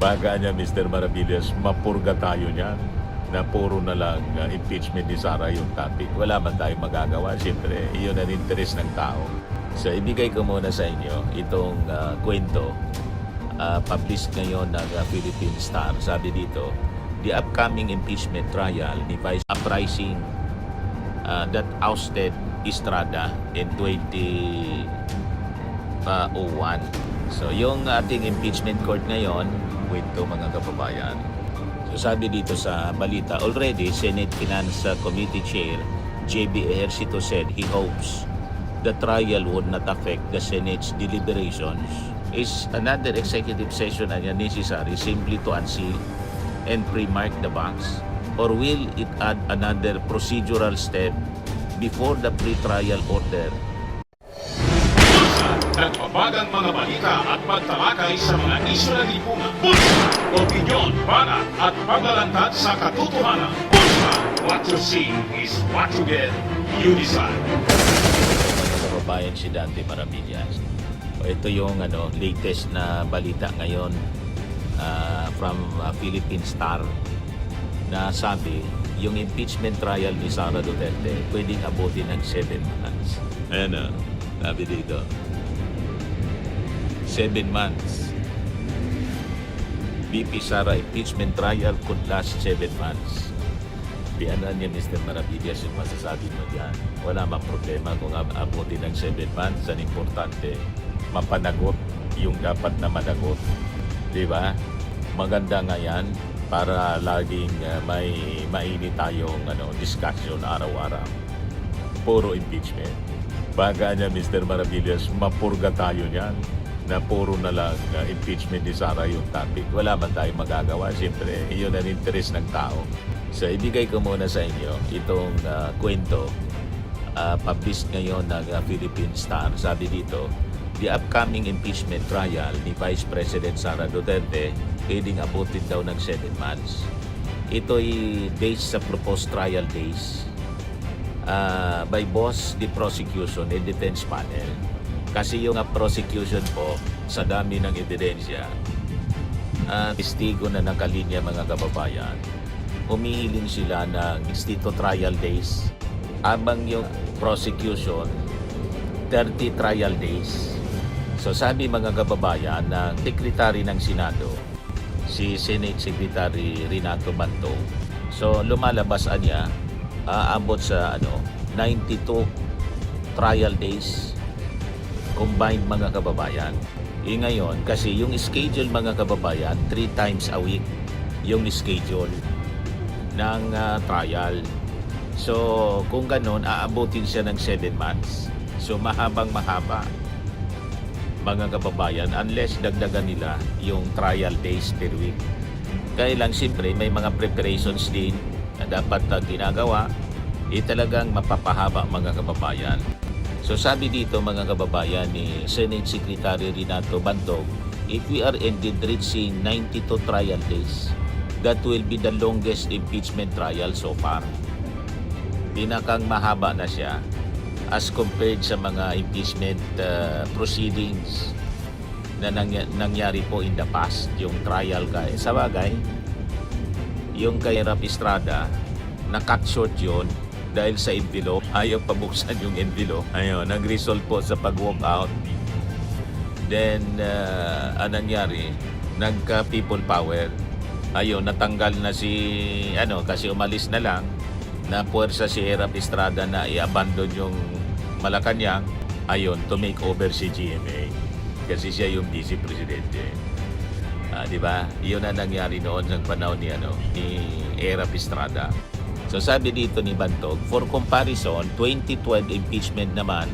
Baga niya, Mr. Maravillas, mapurga tayo niyan na puro na lang impeachment ni Sara yung topic. Wala man tayong magagawa. Siyempre, iyon ang interes ng tao. So, ibigay ko muna sa inyo itong kwento. Published ngayon ng Philippine Star. Sabi dito, the upcoming impeachment trial ni Vice Uprising that ousted Estrada in 2001. So, yung ating impeachment court ngayon, kwento mga kababayan. So, sabi dito sa balita, already Senate Finance Committee Chair J.B. Ejercito said he hopes the trial would not affect the Senate's deliberations. Is another executive session necessary simply to unseal and pre-mark the box? Or will it add another procedural step before the pre-trial order? Nagbabagang mga balita at pagtalakay sa mga isyu ng lipunan. Bulsa! Opinyon, banat at paglalantad sa katotohanan. Bulsa! What you see is what you get. You decide. Mga kababayan, si Dante Maravillas. Ito yung latest na balita ngayon from Philippine Star na sabi, yung impeachment trial ni Sara Duterte pwedeng abutin ng 7 months. Ayan sabi dito. 7 months. BP Sara impeachment trial could last 7 months. Pianan niya, Mr. Maravillas, yung masasabi mo dyan. Wala mang problema kung abutin ng 7 months. Ang importante, mapanagot yung dapat na managot. Diba? Maganda nga yan para laging may mainit tayong discussion araw-araw. Puro impeachment. Baga niya, Mr. Maravillas, mapurga tayo niyan na puro na lang impeachment ni Sara yung topic. Wala man tayong magagawa. Siyempre, iyon ang interes ng tao. So, ibigay ko muna sa inyo itong kwento. Published ngayon ng Philippine Star. Sabi dito, the upcoming impeachment trial ni Vice President Sara Duterte pwedeng abutin daw ng 7 months. Ito'y based sa proposed trial days by both the prosecution and defense panel. Kasi yung prosecution po, sa dami ng ebidensya, testigo na nakalinya mga kababayan, humihiling sila ng 62 trial days, abang yung prosecution, 30 trial days. So sabi mga kababayan ng Secretary ng Senado, si Senate Secretary Renato Bantog, so lumalabas niya, aabot sa 92 trial days combined mga kababayan. Ngayon, kasi yung schedule mga kababayan, 3 times a week yung schedule ng trial. So, kung ganun, aabutin siya ng 7 months. So, mahabang-mahaba mga kababayan unless dagdagan nila yung trial days per week. Kaya lang, siyempre, may mga preparations din na dapat ginagawa. Talagang mapapahaba mga kababayan. So sabi dito mga kababayan ni Senate Secretary Renato Bantog, if we are indeed reaching 92 trial days, that will be the longest impeachment trial so far. Pinakang mahaba na siya as compared sa mga impeachment proceedings na nangyari po in the past, yung trial kay. Sa bagay, yung kay Rap Estrada, na-cut short yun dahil sa envelope. Ayaw pabuksan yung envelope. Ayun, nag-result po sa pag-walk out. Then, anong nangyari? Nagka-people power. Ayun, natanggal na si, kasi umalis na lang. Na puwersa si Rap Estrada na i-abandon yung Malacanang. Ayun, to make over si GMA. Kasi siya yung vice presidente. Di ba? Iyon na nangyari noon sa panahon ni Rap Estrada. So sabi dito ni Bantog, for comparison, 2012 impeachment naman,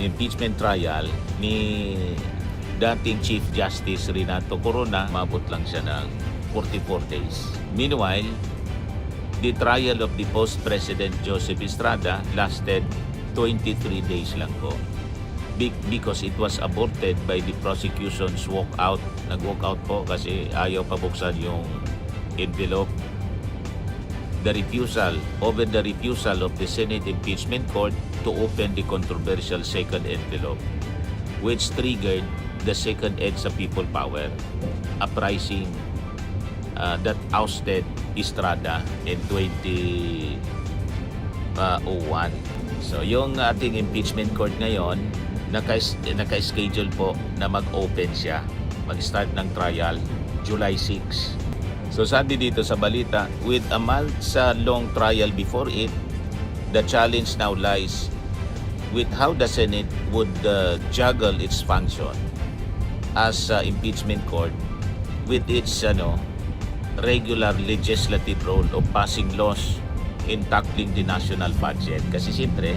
impeachment trial ni dating Chief Justice Renato Corona, mabot lang siya ng 44 days. Meanwhile, the trial of the post-president Joseph Estrada lasted 23 days lang po. Because it was aborted by the prosecution's walkout. Nag-walkout po kasi ayaw pabuksan yung envelope. The refusal of the Senate Impeachment Court to open the controversial second envelope, which triggered the second EDSA people power. uprising that ousted Estrada in 2001. So yung ating impeachment court ngayon, naka-schedule po na mag-open siya, mag-start ng trial July 6. So sabi dito sa balita, with a months long trial before it, the challenge now lies with how the Senate would juggle its function as impeachment court with its regular legislative role of passing laws in tackling the national budget. Kasi siyempre,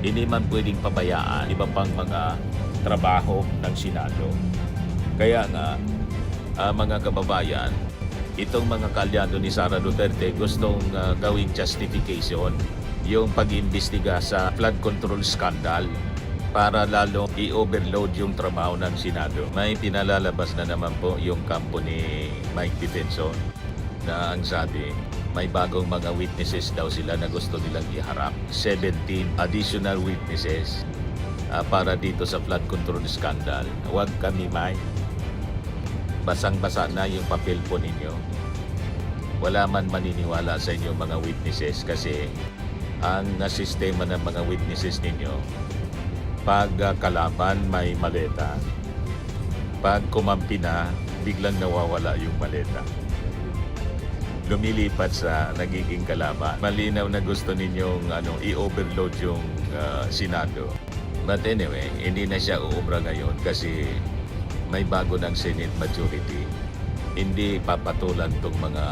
hindi man pwedeng pabayaan iba pang mga trabaho ng Senado. Kaya nga, mga kababayan, itong mga kalyado ni Sara Duterte gustong gawing justification yung pag-imbestiga sa flood control scandal para lalo i-overload yung trabaho ng Senado. May pinalalabas na naman po yung kampo ni Mike Defenson na ang sabi, may bagong mga witnesses daw sila na gusto nilang iharap. 17 additional witnesses para dito sa flood control scandal. Huwag kami basang-basa na yung papel po ninyo. Wala man maniniwala sa inyo mga witnesses kasi ang sistema ng mga witnesses ninyo, pag kalaban may maleta, pag kumampi na, biglang nawawala yung maleta. Lumilipat sa nagiging kalaban. Malinaw na gusto ninyong i-overload yung Senado. But anyway, hindi na siya uubra ngayon kasi may bago ng Senate majority. Hindi papatulan tong mga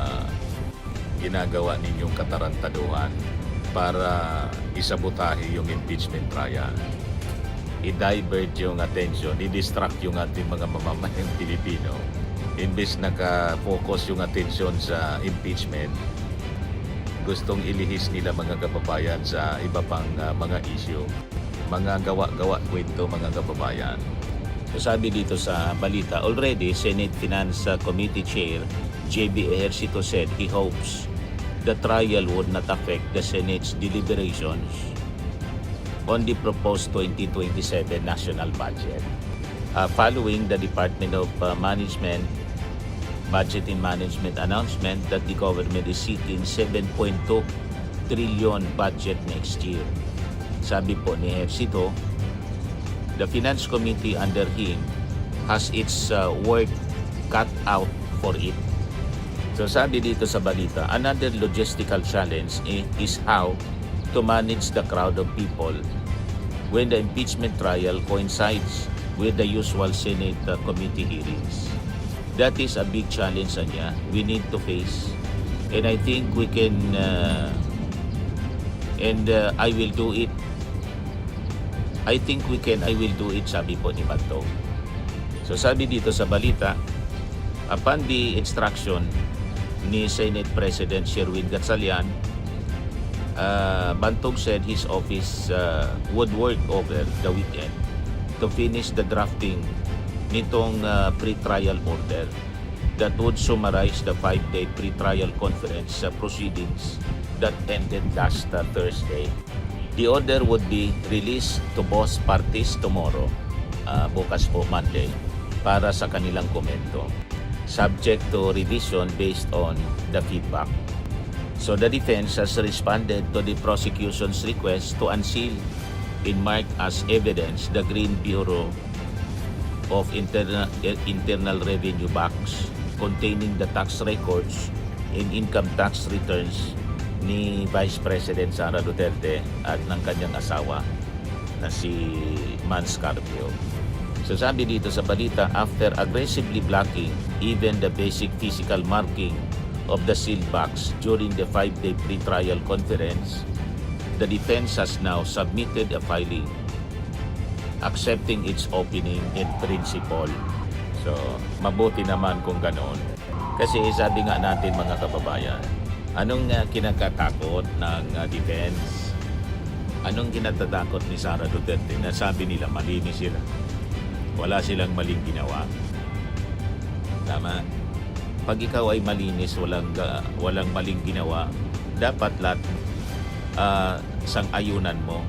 ginagawa ninyong katarantaduhan para isabotahe yung impeachment trial. I-divert yung attention, i-distract yung ating mga mamamayang Pilipino. Imbes naka-focus yung attention sa impeachment, gustong ilihis nila mga kababayan sa iba pang mga issue. Mga gawa-gawa kwento mga kababayan. So sabi dito sa balita, already Senate Finance Committee Chair J.B. Ejercito said he hopes the trial would not affect the Senate's deliberations on the proposed 2027 national budget. Following the Department of Management Budget and Management announcement that the government is seeking 7.2 trillion budget next year. Sabi po ni Ejercito, the Finance Committee under him has its work cut out for it. So sabi dito sa balita, another logistical challenge is how to manage the crowd of people when the impeachment trial coincides with the usual Senate committee hearings. That is a big challenge niya we need to face, and I think we can I will do it. I think we can, I will do it, sabi po ni Bantog. So sabi dito sa balita, upon the instruction ni Senate President Sherwin Gatchalian, Bantog said his office would work over the weekend to finish the drafting nitong pre-trial order that would summarize the 5-day pre-trial conference proceedings that ended last Thursday. The order would be released to both parties tomorrow, bukas po Monday, para sa kanilang komento, subject to revision based on the feedback. So the defense has responded to the prosecution's request to unseal and mark as evidence the Green Bureau of Internal Revenue box containing the tax records and income tax returns ni Vice President Sara Duterte at ng kanyang asawa na si Mans Carpio. So sabi dito sa balita, after aggressively blocking even the basic physical marking of the sealed box during the 5-day pre-trial conference, the defense has now submitted a filing accepting its opening in principle. So, mabuti naman kung ganoon. Kasi sabi nga natin mga kababayan, anong kinakatakot ng defense? Anong kinatatakot ni Sara Duterte na sabi nila malinis sila? Wala silang maling ginawa. Tama? Pag ikaw ay malinis, walang maling ginawa, dapat lahat sang-ayunan mo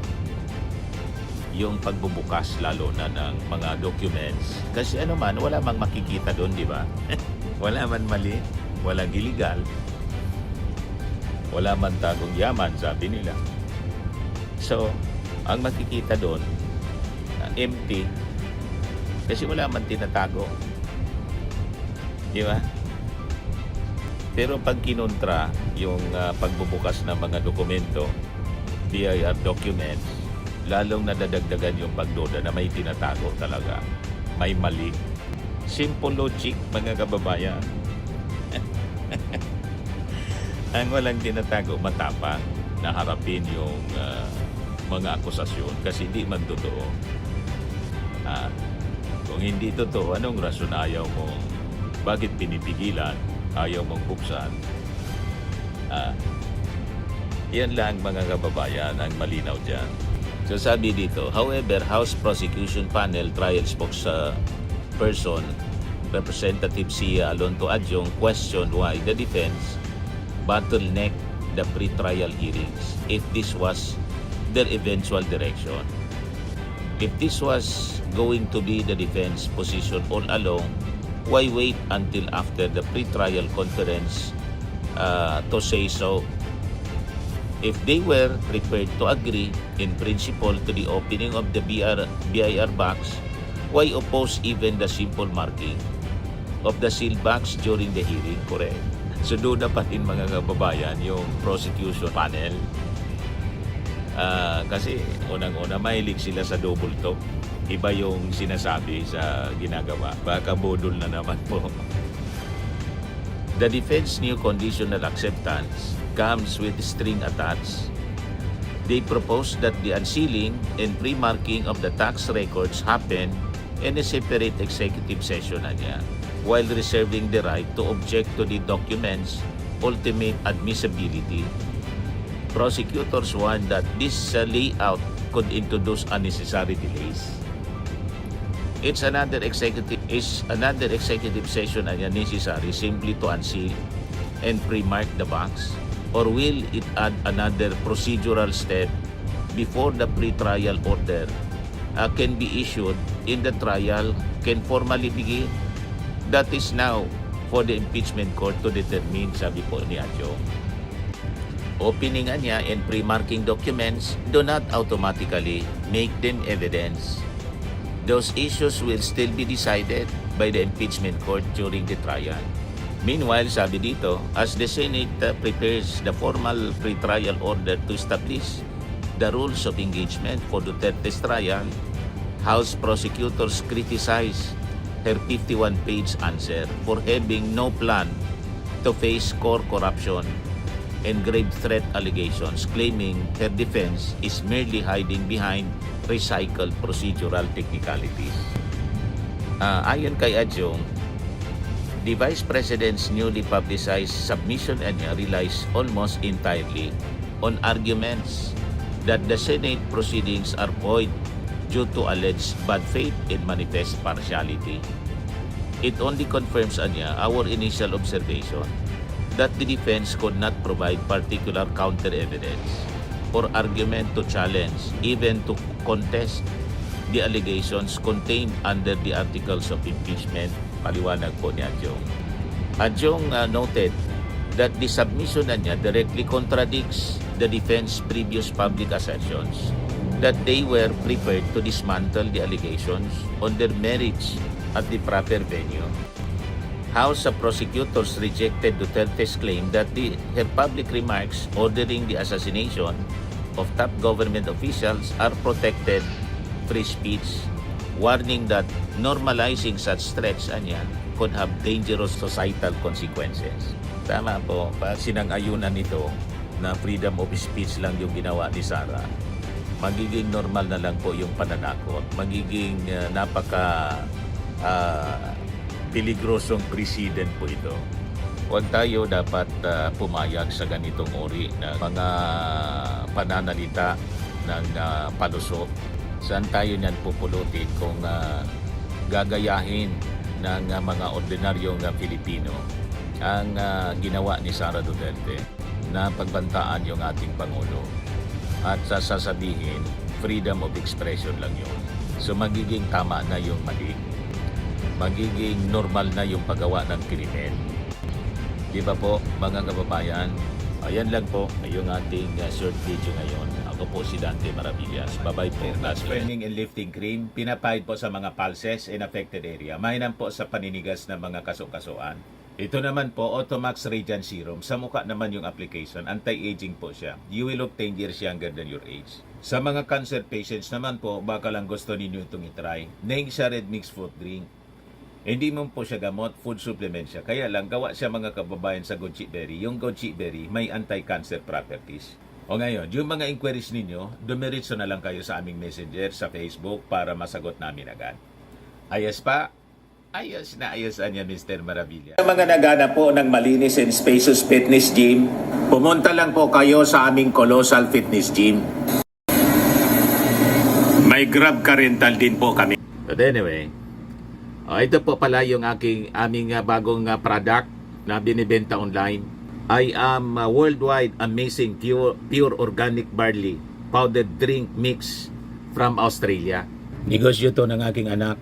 yung pagbubukas lalo na ng mga documents. Kasi ano man, wala mang makikita doon, di ba? Wala man mali, walang illegal, wala man tagong yaman, sabi nila. So, ang makikita doon, empty, kasi wala man tinatago. Di ba? Pero pag kinontra yung pagbubukas ng mga dokumento, BIR documents, lalong nadadagdagan yung pagduda na may tinatago talaga. May mali. Simple logic, mga kababayan. Ang walang tinatago, matapang na harapin yung mga akusasyon kasi hindi man totoo. Kung hindi totoo, anong rason ayaw mo? Bakit pinipigilan? Ayaw mong buksan? Yan lang mga kababayan ang malinaw dyan. So sabi dito, however, House Prosecution Panel Trial Spokesperson Representative Sia Alonto Adjong questioned why the defense bottleneck the pre-trial hearings if this was their eventual direction. If this was going to be the defense position all along, why wait until after the pre-trial conference to say so? If they were prepared to agree in principle to the opening of the BIR box, why oppose even the simple marking of the sealed box during the hearing? Correct. So doon na pa rin mga kababayan yung prosecution panel. Kasi unang-una mahilig sila sa double talk. Iba yung sinasabi sa ginagawa. Baka budol na naman po. The defense new conditional acceptance comes with string attached. They propose that the unsealing and pre-marking of the tax records happen in a separate executive session niya, while reserving the right to object to the documents' ultimate admissibility. Prosecutors warn that this layout could introduce unnecessary delays. It's another executive session na necessary simply to unseal and pre-mark the box, or will it add another procedural step before the pre-trial order can be issued in the trial can formally begin? That is now for the impeachment court to determine, sabi po ni Adjong. Opening niya and pre-marking documents do not automatically make them evidence. Those issues will still be decided by the impeachment court during the trial. Meanwhile, sabi dito, as the Senate prepares the formal pre-trial order to establish the rules of engagement for Duterte's trial, House prosecutors criticize her 51-page answer for having no plan to face core corruption and grave threat allegations, claiming her defense is merely hiding behind recycled procedural technicalities. Ayon kay Adjong, the Vice President's newly publicized submission niya relies almost entirely on arguments that the Senate proceedings are void due to alleged bad faith and manifest partiality. It only confirms niya our initial observation that the defense could not provide particular counter evidence or argument to challenge, even to contest the allegations contained under the articles of impeachment. Paliwanag po ni Adjong. Adjong noted that the submission niya directly contradicts the defense previous public assertions that they were prepared to dismantle the allegations on their merits at the proper venue. House prosecutors rejected Duterte's claim that her public remarks ordering the assassination of top government officials are protected free speech, warning that normalizing such threats could have dangerous societal consequences. Tama po, pag sinang-ayunan nito na freedom of speech lang yung ginawa ni Sara, magiging normal na lang po yung pananakot, magiging peligrosong president po ito. Huwag tayo dapat pumayag sa ganitong uri na mga pananalita ng palusot. Saan tayo niyan pupulutin kung gagayahin ng mga ordinaryong Pilipino ang ginawa ni Sara Duterte na pagbantaan yung ating Pangulo at sasabihin freedom of expression lang yun. So magiging tama na yung mali. Magiging normal na yung paggawa ng krimen. Di ba po, mga kababayan? Ayan lang po, yung ating short video ngayon. Ako po si Dante Maravillas. Bye-bye po. Training and lifting cream, pinapahid po sa mga pulses in affected area. Mainam po sa paninigas ng mga kaso-kasuan. Ito naman po, Automax Radiant Serum. Sa mukha naman yung application, anti-aging po siya. You will look 10 years younger than your age. Sa mga cancer patients naman po, baka lang gusto ninyo itong itry. Neng siya red mixed fruit drink. Hindi mo po siya gamot, food supplement siya. Kaya lang, gawa siya mga kababayan sa goji berry. Yung goji berry may anti-cancer properties. O ngayon, yung mga inquiries ninyo, dumiritso na lang kayo sa aming messenger sa Facebook para masagot namin agad. Ayos pa? Ayos na ayos niya, Mr. Maravilla. Sa mga nagana po ng malinis and spacious fitness gym, pumunta lang po kayo sa aming Colossal Fitness Gym. May Grab car rental din po kami. But anyway, ito po pala yung aming bagong product na binibenta online. I am worldwide amazing pure organic barley powdered drink mix from Australia. Negosyo to ng aking anak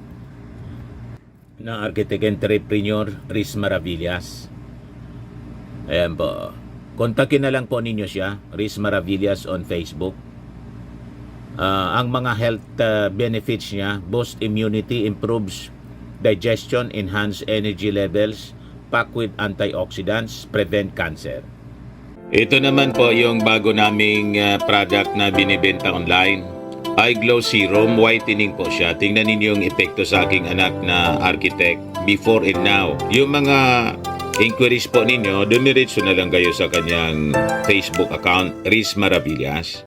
na architect entrepreneur Riz Maravillas. Ayan po. Kontakin na lang po ninyo siya, Riz Maravillas on Facebook. Ang mga health benefits niya, boost immunity, improves digestion, enhance energy levels, packed with antioxidants, prevent cancer. Ito naman po yung bago naming product na binibenta online. Eye Glow Serum, whitening po siya. Tingnan ninyo yung epekto sa aking anak na architect before and now. Yung mga inquiries po ninyo, dumiretso na lang kayo sa kanyang Facebook account, Riz Maravillas.